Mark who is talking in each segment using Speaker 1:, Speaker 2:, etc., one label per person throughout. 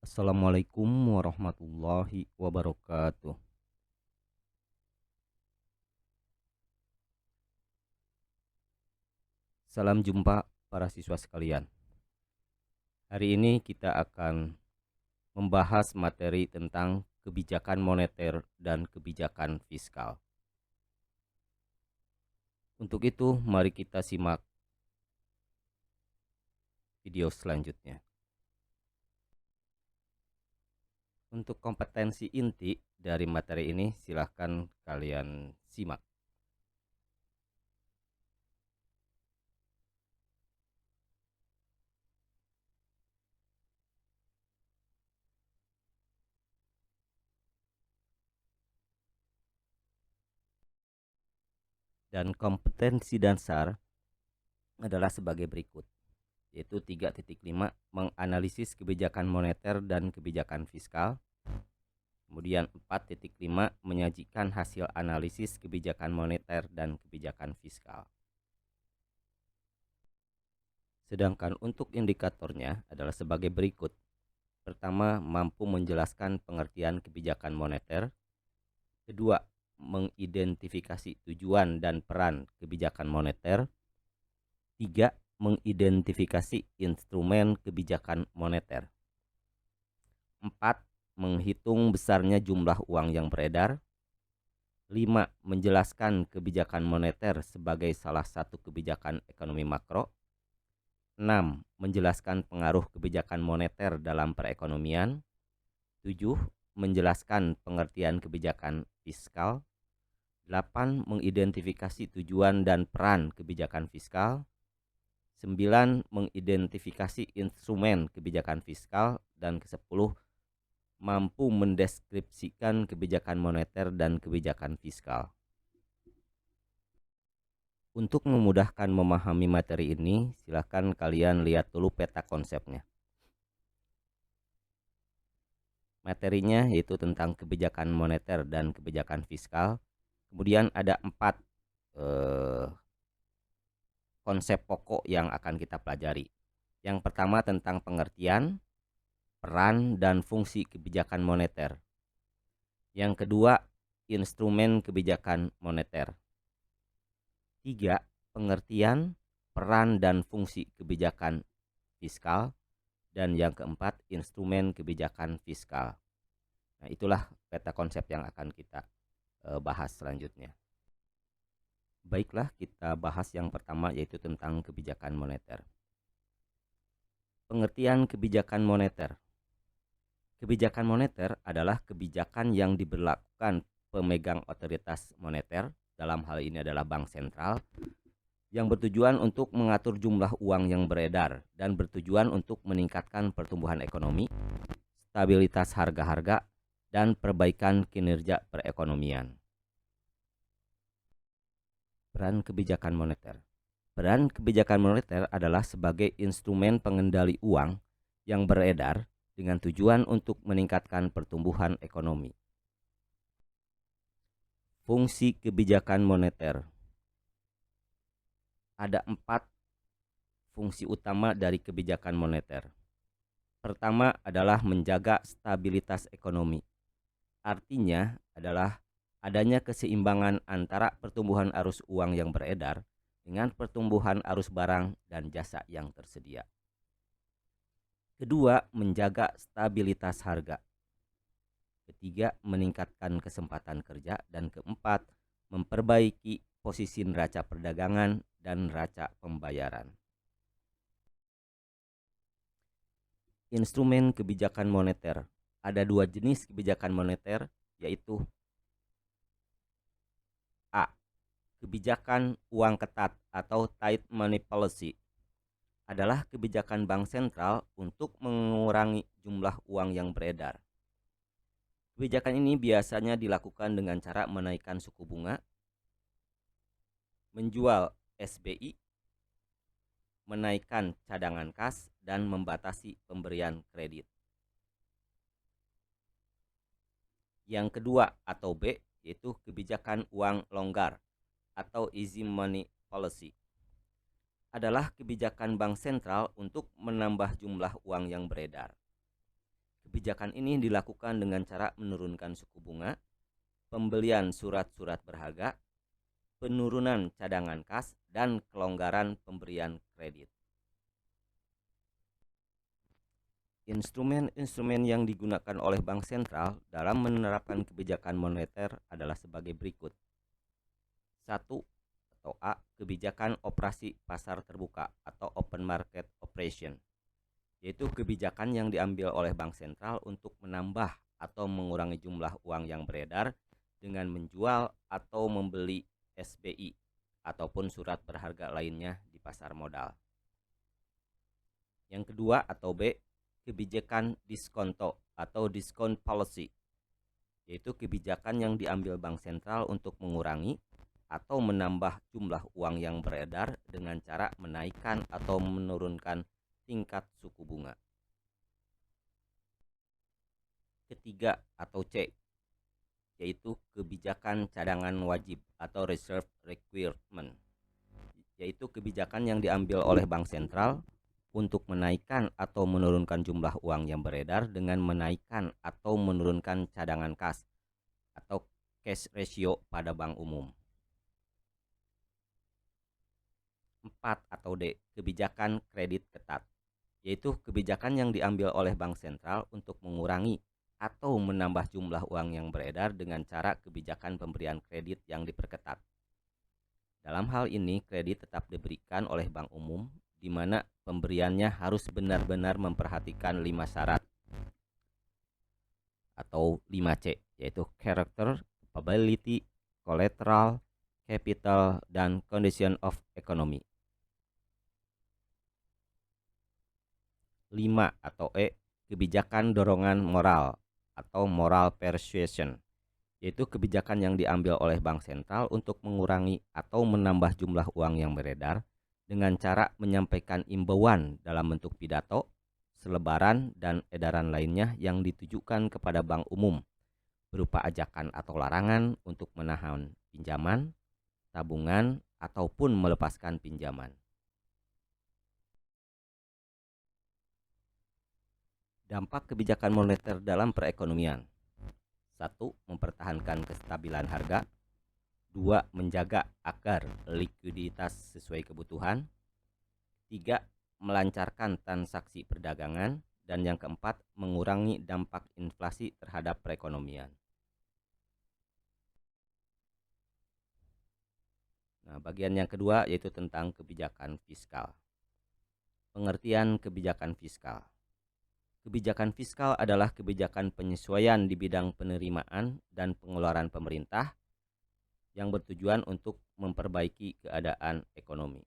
Speaker 1: Assalamualaikum warahmatullahi wabarakatuh. Salam jumpa para siswa sekalian. Hari ini kita akan membahas materi tentang kebijakan moneter dan kebijakan fiskal. Untuk itu, mari kita simak video selanjutnya. Untuk kompetensi inti dari materi ini, silahkan kalian simak. Dan kompetensi dasar adalah sebagai berikut, yaitu 3.5 menganalisis kebijakan moneter dan kebijakan fiskal. Kemudian 4.5 menyajikan hasil analisis kebijakan moneter dan kebijakan fiskal. Sedangkan untuk indikatornya adalah sebagai berikut. Pertama, mampu menjelaskan pengertian kebijakan moneter. Kedua, mengidentifikasi tujuan dan peran kebijakan moneter. Tiga, mengidentifikasi instrumen kebijakan moneter. 4. Menghitung besarnya jumlah uang yang beredar. 5. Menjelaskan kebijakan moneter sebagai salah satu kebijakan ekonomi makro. 6. Menjelaskan pengaruh kebijakan moneter dalam perekonomian. 7. Menjelaskan pengertian kebijakan fiskal. 8. Mengidentifikasi tujuan dan peran kebijakan fiskal. 9. Mengidentifikasi instrumen kebijakan fiskal. Dan ke-10, mampu mendeskripsikan kebijakan moneter dan kebijakan fiskal. Untuk memudahkan memahami materi ini, silakan kalian lihat dulu peta konsepnya. Materinya yaitu tentang kebijakan moneter dan kebijakan fiskal. Kemudian ada 4 konsep pokok yang akan kita pelajari. Yang pertama tentang pengertian, peran, dan fungsi kebijakan moneter. Yang kedua, instrumen kebijakan moneter. 3. Pengertian, peran, dan fungsi kebijakan fiskal. Dan yang keempat, instrumen kebijakan fiskal. Nah, itulah peta konsep yang akan kita bahas selanjutnya. Baiklah, kita bahas yang pertama, yaitu tentang kebijakan moneter. Pengertian kebijakan moneter. Kebijakan moneter adalah kebijakan yang diberlakukan pemegang otoritas moneter, dalam hal ini adalah bank sentral, yang bertujuan untuk mengatur jumlah uang yang beredar dan bertujuan untuk meningkatkan pertumbuhan ekonomi, stabilitas harga-harga, dan perbaikan kinerja perekonomian. Peran kebijakan moneter. Peran kebijakan moneter adalah sebagai instrumen pengendali uang yang beredar dengan tujuan untuk meningkatkan pertumbuhan ekonomi. Fungsi kebijakan moneter. Ada 4 fungsi utama dari kebijakan moneter. Pertama adalah menjaga stabilitas ekonomi. Artinya adalah adanya keseimbangan antara pertumbuhan arus uang yang beredar dengan pertumbuhan arus barang dan jasa yang tersedia. Kedua, menjaga stabilitas harga. Ketiga, meningkatkan kesempatan kerja. Dan keempat, memperbaiki posisi neraca perdagangan dan neraca pembayaran. Instrumen kebijakan moneter. Ada 2 jenis kebijakan moneter, yaitu A. Kebijakan uang ketat atau tight money policy. Adalah kebijakan bank sentral untuk mengurangi jumlah uang yang beredar. Kebijakan ini biasanya dilakukan dengan cara menaikkan suku bunga, menjual SBI, menaikkan cadangan kas, dan membatasi pemberian kredit. Yang kedua atau B, yaitu kebijakan uang longgar atau easy money policy. Adalah kebijakan bank sentral untuk menambah jumlah uang yang beredar. Kebijakan ini dilakukan dengan cara menurunkan suku bunga, pembelian surat-surat berharga, penurunan cadangan kas, dan kelonggaran pemberian kredit. Instrumen-instrumen yang digunakan oleh bank sentral dalam menerapkan kebijakan moneter adalah sebagai berikut. 1. Atau A. Kebijakan operasi pasar terbuka atau open market operation, yaitu kebijakan yang diambil oleh bank sentral untuk menambah atau mengurangi jumlah uang yang beredar dengan menjual atau membeli SBI ataupun surat berharga lainnya di pasar modal. Yang kedua atau B, kebijakan diskonto atau discount policy, yaitu kebijakan yang diambil bank sentral untuk mengurangi atau menambah jumlah uang yang beredar dengan cara menaikkan atau menurunkan tingkat suku bunga. Ketiga atau C, yaitu kebijakan cadangan wajib atau reserve requirement, yaitu kebijakan yang diambil oleh bank sentral untuk menaikkan atau menurunkan jumlah uang yang beredar dengan menaikkan atau menurunkan cadangan kas atau cash ratio pada bank umum. 4 atau D, kebijakan kredit ketat, yaitu kebijakan yang diambil oleh bank sentral untuk mengurangi atau menambah jumlah uang yang beredar dengan cara kebijakan pemberian kredit yang diperketat. Dalam hal ini, kredit tetap diberikan oleh bank umum, di mana pemberiannya harus benar-benar memperhatikan 5 syarat atau 5C, yaitu character, capability, collateral, capital, dan condition of economy. 5 atau E, kebijakan dorongan moral atau moral persuasion, yaitu kebijakan yang diambil oleh bank sentral untuk mengurangi atau menambah jumlah uang yang beredar dengan cara menyampaikan imbauan dalam bentuk pidato, selebaran, dan edaran lainnya yang ditujukan kepada bank umum berupa ajakan atau larangan untuk menahan pinjaman, tabungan, ataupun melepaskan pinjaman. Dampak kebijakan moneter dalam perekonomian. 1. Mempertahankan kestabilan harga. 2. Menjaga agar likuiditas sesuai kebutuhan. 3. Melancarkan transaksi perdagangan. Dan yang keempat, mengurangi dampak inflasi terhadap perekonomian. Nah, bagian yang kedua yaitu tentang kebijakan fiskal. Pengertian kebijakan fiskal. Kebijakan fiskal adalah kebijakan penyesuaian di bidang penerimaan dan pengeluaran pemerintah yang bertujuan untuk memperbaiki keadaan ekonomi.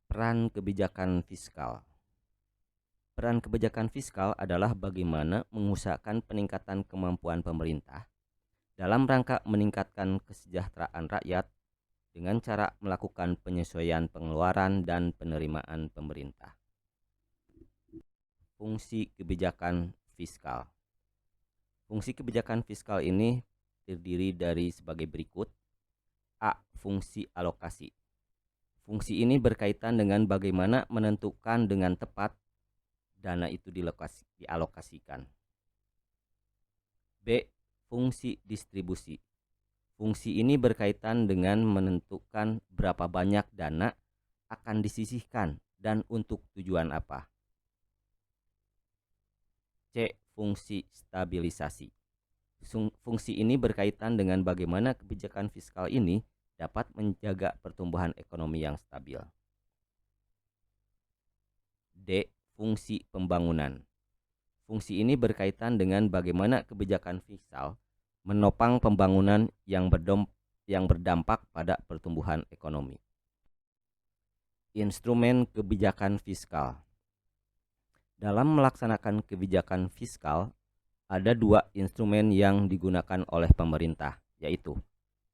Speaker 1: Peran kebijakan fiskal. Peran kebijakan fiskal adalah bagaimana mengusahakan peningkatan kemampuan pemerintah dalam rangka meningkatkan kesejahteraan rakyat dengan cara melakukan penyesuaian pengeluaran dan penerimaan pemerintah. Fungsi kebijakan fiskal. Fungsi kebijakan fiskal ini terdiri dari sebagai berikut. A. Fungsi alokasi. Fungsi ini berkaitan dengan bagaimana menentukan dengan tepat dana itu dialokasikan. B. Fungsi distribusi. Fungsi ini berkaitan dengan menentukan berapa banyak dana akan disisihkan dan untuk tujuan apa. C. Fungsi stabilisasi. Fungsi ini berkaitan dengan bagaimana kebijakan fiskal ini dapat menjaga pertumbuhan ekonomi yang stabil. D. Fungsi pembangunan. Fungsi ini berkaitan dengan bagaimana kebijakan fiskal menopang pembangunan yang berdampak pada pertumbuhan ekonomi. Instrumen kebijakan fiskal. Dalam melaksanakan kebijakan fiskal, ada 2 instrumen yang digunakan oleh pemerintah, yaitu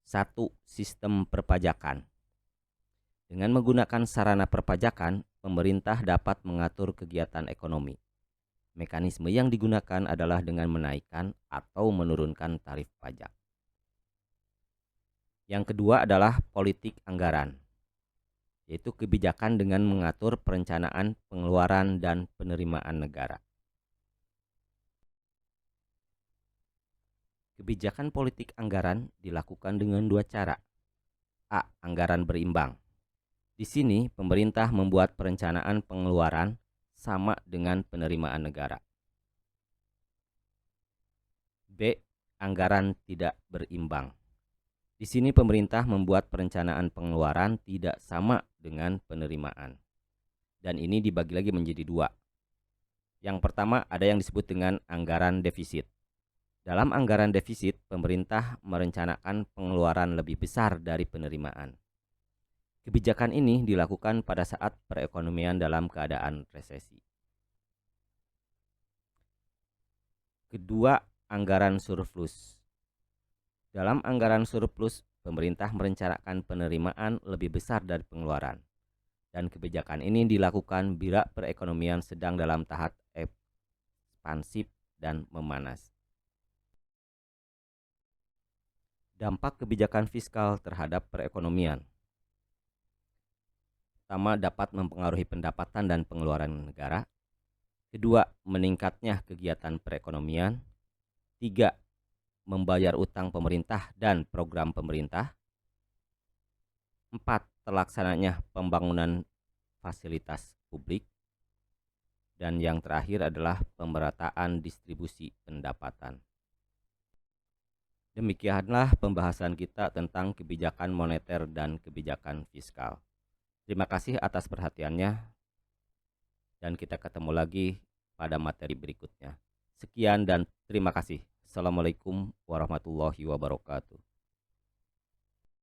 Speaker 1: 1. Sistem perpajakan. Dengan menggunakan sarana perpajakan, pemerintah dapat mengatur kegiatan ekonomi. Mekanisme yang digunakan adalah dengan menaikkan atau menurunkan tarif pajak. Yang kedua adalah politik anggaran, yaitu kebijakan dengan mengatur perencanaan, pengeluaran, dan penerimaan negara. Kebijakan politik anggaran dilakukan dengan dua cara. A. Anggaran berimbang. Di sini pemerintah membuat perencanaan pengeluaran sama dengan penerimaan negara. B. Anggaran tidak berimbang. Di sini pemerintah membuat perencanaan pengeluaran tidak sama dengan penerimaan. Dan ini dibagi lagi menjadi dua. Yang pertama ada yang disebut dengan anggaran defisit. Dalam anggaran defisit, pemerintah merencanakan pengeluaran lebih besar dari penerimaan. Kebijakan ini dilakukan pada saat perekonomian dalam keadaan resesi. Kedua, anggaran surplus. Dalam anggaran surplus, pemerintah merencanakan penerimaan lebih besar dari pengeluaran. Dan kebijakan ini dilakukan bila perekonomian sedang dalam tahap ekspansif dan memanas. Dampak kebijakan fiskal terhadap perekonomian. Pertama, dapat mempengaruhi pendapatan dan pengeluaran negara. Kedua, meningkatnya kegiatan perekonomian. Tiga, membayar utang pemerintah dan program pemerintah. 4. Terlaksananya pembangunan fasilitas publik. Dan yang terakhir adalah pemerataan distribusi pendapatan. Demikianlah pembahasan kita tentang kebijakan moneter dan kebijakan fiskal. Terima kasih atas perhatiannya dan kita ketemu lagi pada materi berikutnya. Sekian dan terima kasih. Assalamualaikum warahmatullahi wabarakatuh.